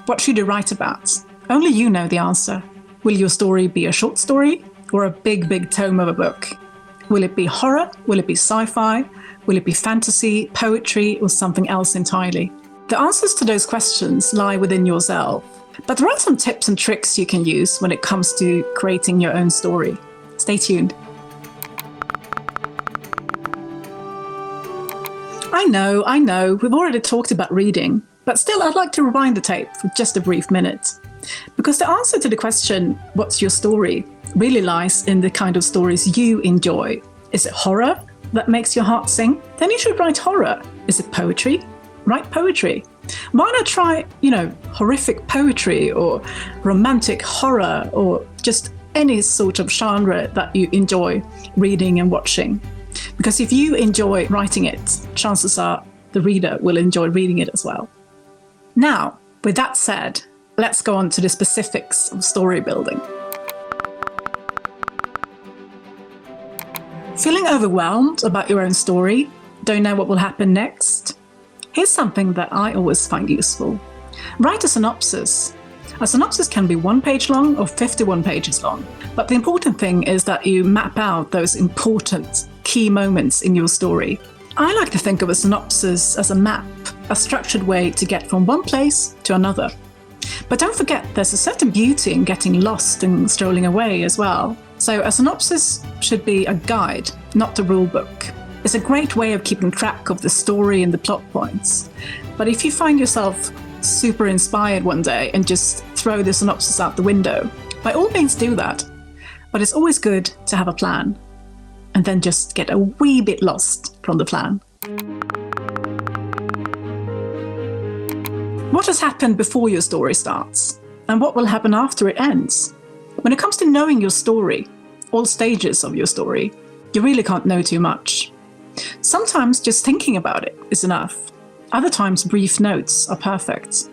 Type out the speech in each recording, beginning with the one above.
What should you write about? Only you know the answer. Will your story be a short story or a big, big tome of a book? Will it be horror? Will it be sci-fi? Will it be fantasy, poetry, or something else entirely? The answers to those questions lie within yourself. But there are some tips and tricks you can use when it comes to creating your own story. Stay tuned. I know, we've already talked about reading, but still I'd like to rewind the tape for just a brief minute. Because the answer to the question, what's your story, really lies in the kind of stories you enjoy. Is it horror that makes your heart sing? Then you should write horror. Is it poetry? Write poetry. Why not try, horrific poetry or romantic horror or just any sort of genre that you enjoy reading and watching? Because if you enjoy writing it, chances are the reader will enjoy reading it as well. Now, with that said, let's go on to the specifics of story building. Feeling overwhelmed about your own story? Don't know what will happen next? Here's something that I always find useful. Write a synopsis. A synopsis can be 1 page long or 51 pages long, but the important thing is that you map out those important key moments in your story. I like to think of a synopsis as a map, a structured way to get from one place to another. But don't forget, there's a certain beauty in getting lost and strolling away as well. So a synopsis should be a guide, not a rule book. It's a great way of keeping track of the story and the plot points. But if you find yourself super inspired one day and just throw the synopsis out the window, by all means do that. But it's always good to have a plan and then just get a wee bit lost from the plan. What has happened before your story starts? And what will happen after it ends? When it comes to knowing your story, all stages of your story, you really can't know too much. Sometimes just thinking about it is enough. Other times brief notes are perfect.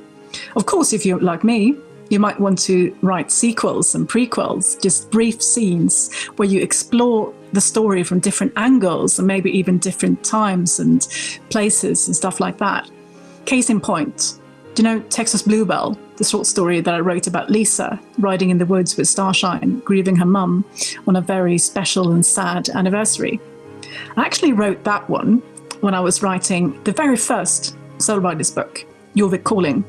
Of course, if you're like me, you might want to write sequels and prequels, just brief scenes where you explore the story from different angles and maybe even different times and places and stuff like that. Case in point, do you know Texas Bluebell, the short story that I wrote about Lisa riding in the woods with Starshine, grieving her mum on a very special and sad anniversary? I actually wrote that one when I was writing the very first Soul Riders book, Jorvik Calling,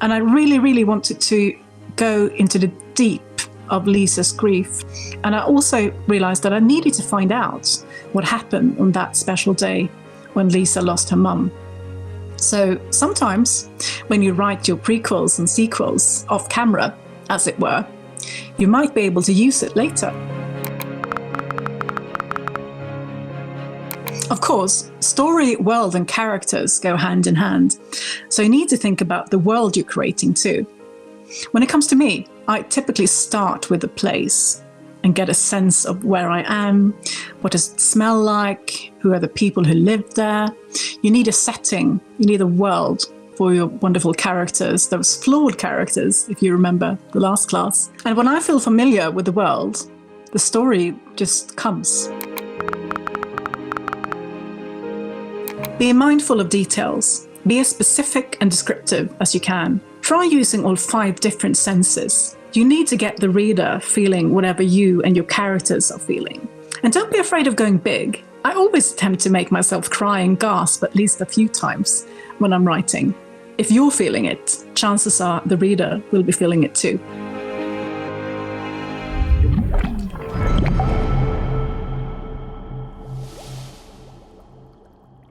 and I really wanted to go into the deep of Lisa's grief, and I also realized that I needed to find out what happened on that special day when Lisa lost her mum. So sometimes when you write your prequels and sequels off camera, as it were, you might be able to use it later. Of course, story, world and characters go hand in hand, so you need to think about the world you're creating too. When it comes to me, I typically start with a place and get a sense of where I am, what does it smell like, who are the people who live there. You need a setting, you need a world for your wonderful characters, those flawed characters, if you remember the last class. And when I feel familiar with the world, the story just comes. Be mindful of details. Be as specific and descriptive as you can. Try using all 5 different senses. You need to get the reader feeling whatever you and your characters are feeling. And don't be afraid of going big. I always attempt to make myself cry and gasp at least a few times when I'm writing. If you're feeling it, chances are the reader will be feeling it too.